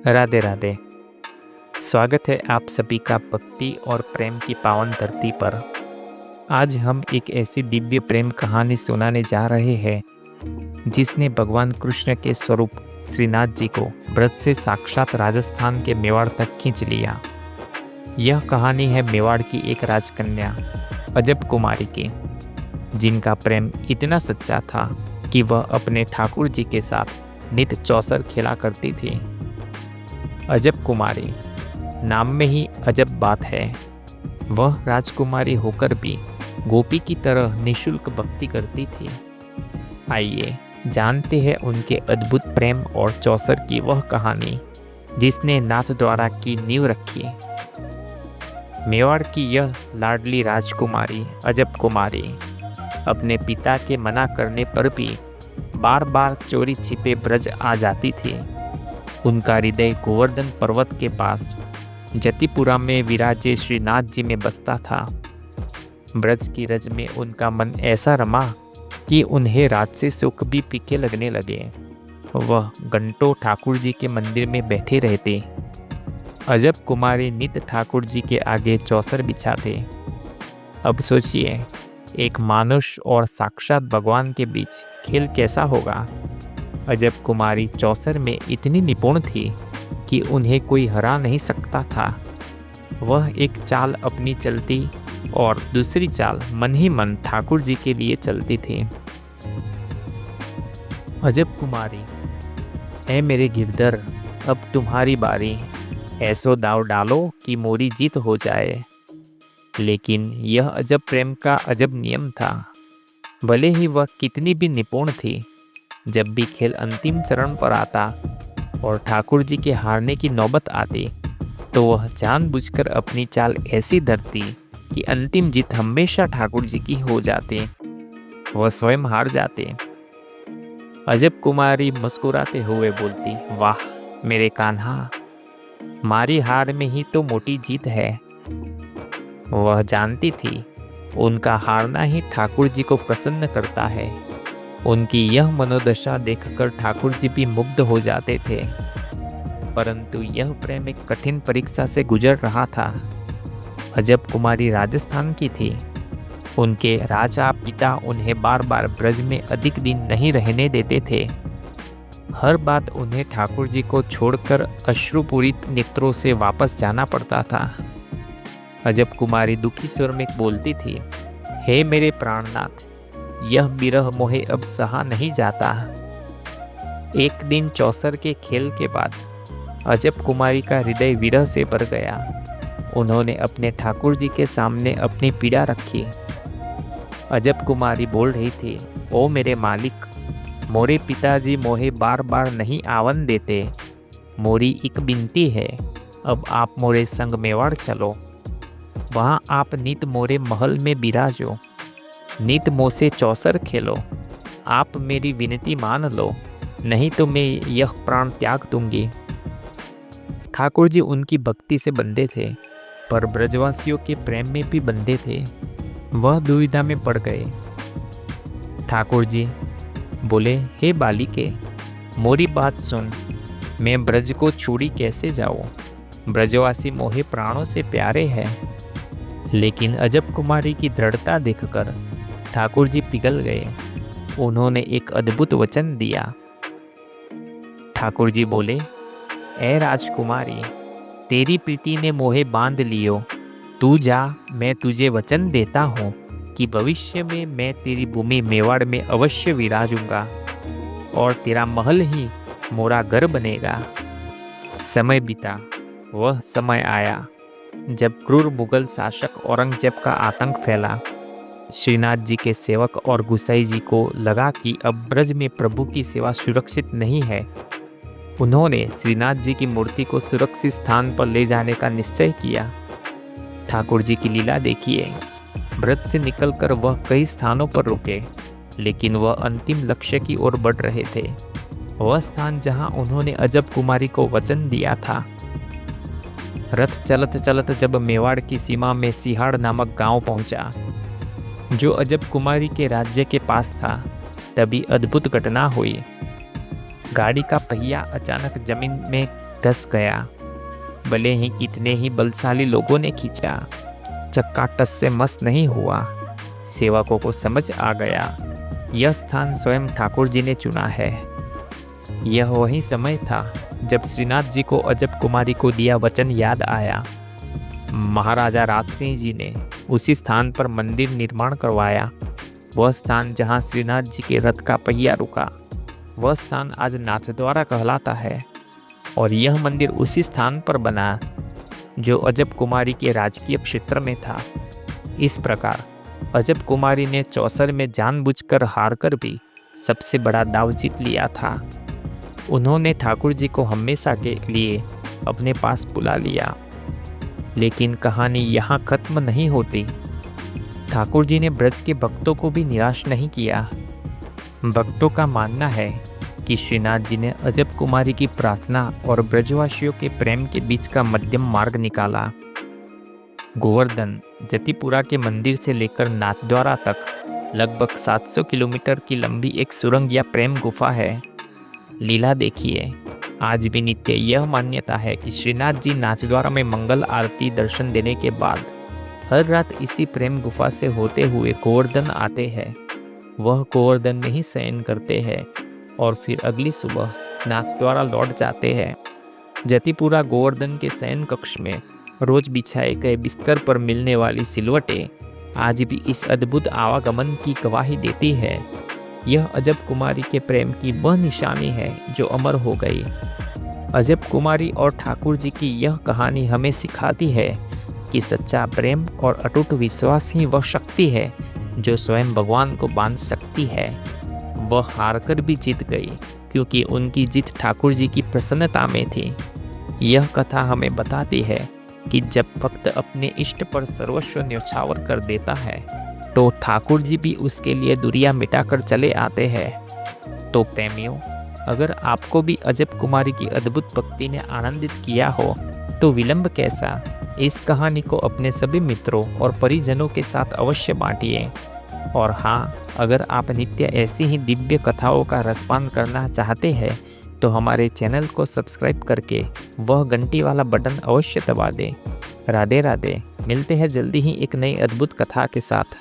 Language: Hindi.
राधे राधे। स्वागत है आप सभी का भक्ति और प्रेम की पावन धरती पर। आज हम एक ऐसी दिव्य प्रेम कहानी सुनाने जा रहे हैं जिसने भगवान कृष्ण के स्वरूप श्रीनाथ जी को ब्रज से साक्षात राजस्थान के मेवाड़ तक खींच लिया। यह कहानी है मेवाड़ की एक राजकन्या अजब कुमारी की, जिनका प्रेम इतना सच्चा था कि वह अपने ठाकुर जी के साथ नित चौसर खेला करती थी। अजब कुमारी नाम में ही अजब बात है। वह राजकुमारी होकर भी गोपी की तरह निशुल्क भक्ति करती थी। आइए जानते हैं उनके अद्भुत प्रेम और चौसर की वह कहानी जिसने नाथ द्वारा की नींव रखी। मेवाड़ की यह लाडली राजकुमारी अजब कुमारी अपने पिता के मना करने पर भी बार बार चोरी छिपे ब्रज आ जाती थी। उनका हृदय गोवर्धन पर्वत के पास जतिपुरा में विराजे श्रीनाथ जी में बसता था। ब्रज की रज में उनका मन ऐसा रमा कि उन्हें रात से सुख भी फीके लगने लगे। वह घंटों ठाकुर जी के मंदिर में बैठे रहते। अजब कुमारी नित ठाकुर जी के आगे चौसर बिछाते। अब सोचिए, एक मानुष और साक्षात भगवान के बीच खेल कैसा होगा। अजब कुमारी चौसर में इतनी निपुण थी कि उन्हें कोई हरा नहीं सकता था। वह एक चाल अपनी चलती और दूसरी चाल मन ही मन ठाकुर जी के लिए चलती थी। अजब कुमारी, ऐ मेरे गिरधर, अब तुम्हारी बारी। ऐसो दाव डालो कि मोरी जीत हो जाए। लेकिन यह अजब प्रेम का अजब नियम था। भले ही वह कितनी भी निपुण थी, जब भी खेल अंतिम चरण पर आता और ठाकुर जी के हारने की नौबत आती, तो वह जानबूझकर अपनी चाल ऐसी धरती कि अंतिम जीत हमेशा ठाकुर जी की हो जाती। वह स्वयं हार जाते। अजब कुमारी मुस्कुराते हुए बोलती, वाह मेरे कान्हा, मारी हार में ही तो मोटी जीत है। वह जानती थी उनका हारना ही ठाकुर जी को प्रसन्न करता है। उनकी यह मनोदशा देखकर ठाकुर जी भी मुग्ध हो जाते थे। परंतु यह प्रेम एक कठिन परीक्षा से गुजर रहा था। अजब कुमारी राजस्थान की थी। उनके राजा पिता उन्हें बार बार ब्रज में अधिक दिन नहीं रहने देते थे। हर बात उन्हें ठाकुर जी को छोड़कर अश्रुपूरित नेत्रों से वापस जाना पड़ता था। अजब कुमारी दुखी स्वर में बोलती थी, हे मेरे प्राणनाथ, यह विरह मोहे अब सहा नहीं जाता। एक दिन चौसर के खेल के बाद अजब कुमारी का हृदय विरह से भर गया। उन्होंने अपने ठाकुर जी के सामने अपनी पीड़ा रखी। अजब कुमारी बोल रही थी, ओ मेरे मालिक, मोरे पिताजी मोहे बार बार नहीं आवन देते। मोरी एक बिनती है, अब आप मोरे संग मेवाड़ चलो। वहाँ आप नित मोरे महल में बिराजो, नित मोसे चौसर खेलो। आप मेरी विनती मान लो, नहीं तो मैं यह प्राण त्याग दूंगी। ठाकुर जी उनकी भक्ति से बंधे थे, पर ब्रजवासियों के प्रेम में भी बंधे थे। वह दुविधा में पड़ गए। ठाकुर जी बोले, हे बालिके, मोरी बात सुन। मैं ब्रज को छोड़ी कैसे जाऊँ। ब्रजवासी मोहे प्राणों से प्यारे हैं। लेकिन अजब कुमारी की दृढ़ता देखकर ठाकुर जी पिघल गए। उन्होंने एक अद्भुत वचन दिया। ठाकुर जी बोले, ऐ राजकुमारी, तेरी प्रीति ने मोहे बांध लियो। तू जा, मैं तुझे वचन देता हूँ कि भविष्य में मैं तेरी भूमि मेवाड़ में अवश्य विराजूंगा और तेरा महल ही मोरा घर बनेगा। समय बीता, वह समय आया जब क्रूर मुगल शासक औरंगजेब का आतंक फैला। श्रीनाथ जी के सेवक और गुसाई जी को लगा कि अब ब्रज में प्रभु की सेवा सुरक्षित नहीं है। उन्होंने श्रीनाथ जी की मूर्ति को सुरक्षित स्थान पर ले जाने का निश्चय किया। ठाकुर जी की लीला देखिए। ब्रज से निकलकर वह कई स्थानों पर रुके, लेकिन वह अंतिम लक्ष्य की ओर बढ़ रहे थे। वह स्थान जहां उन्होंने अजब कुमारी को वचन दिया था। रथ चलत चलत जब मेवाड़ की सीमा में सिहाड़ नामक गांव पहुंचा, जो अजब कुमारी के राज्य के पास था, तभी अद्भुत घटना हुई। गाड़ी का पहिया अचानक जमीन में धंस गया। भले ही कितने ही बलशाली लोगों ने खींचा, चक्का टस से मस नहीं हुआ। सेवकों को समझ आ गया, यह स्थान स्वयं ठाकुर जी ने चुना है। यह वही समय था जब श्रीनाथ जी को अजब कुमारी को दिया वचन याद आया। महाराजा राज सिंह जी ने उसी स्थान पर मंदिर निर्माण करवाया। वह स्थान जहां श्रीनाथ जी के रथ का पहिया रुका, वह स्थान आज नाथद्वारा कहलाता है। और यह मंदिर उसी स्थान पर बना जो अजब कुमारी के राजकीय क्षेत्र में था। इस प्रकार अजब कुमारी ने चौसर में जानबूझकर हारकर भी सबसे बड़ा दाव जीत लिया था। उन्होंने ठाकुर जी को हमेशा के लिए अपने पास बुला लिया। लेकिन कहानी यहाँ खत्म नहीं होती। ठाकुर जी ने ब्रज के भक्तों को भी निराश नहीं किया। भक्तों का मानना है कि श्रीनाथ जी ने अजब कुमारी की प्रार्थना और ब्रजवासियों के प्रेम के बीच का मध्यम मार्ग निकाला। गोवर्धन जतिपुरा के मंदिर से लेकर नाथद्वारा तक लगभग 700 किलोमीटर की लंबी एक सुरंग या प्रेम गुफा है। लीला देखिए, आज भी नित्य यह मान्यता है कि श्रीनाथ जी नाथद्वारा में मंगल आरती दर्शन देने के बाद हर रात इसी प्रेम गुफा से होते हुए गोवर्धन आते हैं। वह गोवर्धन में ही शयन करते हैं और फिर अगली सुबह नाथद्वारा लौट जाते हैं। जतिपुरा गोवर्धन के शयन कक्ष में रोज बिछाए गए बिस्तर पर मिलने वाली सिलवटें आज भी इस अद्भुत आवागमन की गवाही देती है। यह अजब कुमारी के प्रेम की वह निशानी है जो अमर हो गई। अजब कुमारी और ठाकुर जी की यह कहानी हमें सिखाती है कि सच्चा प्रेम और अटूट विश्वास ही वह शक्ति है जो स्वयं भगवान को बांध सकती है। वह हारकर भी जीत गई क्योंकि उनकी जीत ठाकुर जी की प्रसन्नता में थी। यह कथा हमें बताती है कि जब भक्त अपने इष्ट पर सर्वस्व न्यौछावर कर देता है तो ठाकुर जी भी उसके लिए दुनिया मिटाकर चले आते हैं। तो प्रेमियों, अगर आपको भी अजब कुमारी की अद्भुत भक्ति ने आनंदित किया हो तो विलंब कैसा, इस कहानी को अपने सभी मित्रों और परिजनों के साथ अवश्य बांटिए। और हाँ, अगर आप नित्य ऐसी ही दिव्य कथाओं का रसपान करना चाहते हैं तो हमारे चैनल को सब्सक्राइब करके वह घंटी वाला बटन अवश्य दबा दें। राधे राधे। मिलते हैं जल्दी ही एक नई अद्भुत कथा के साथ।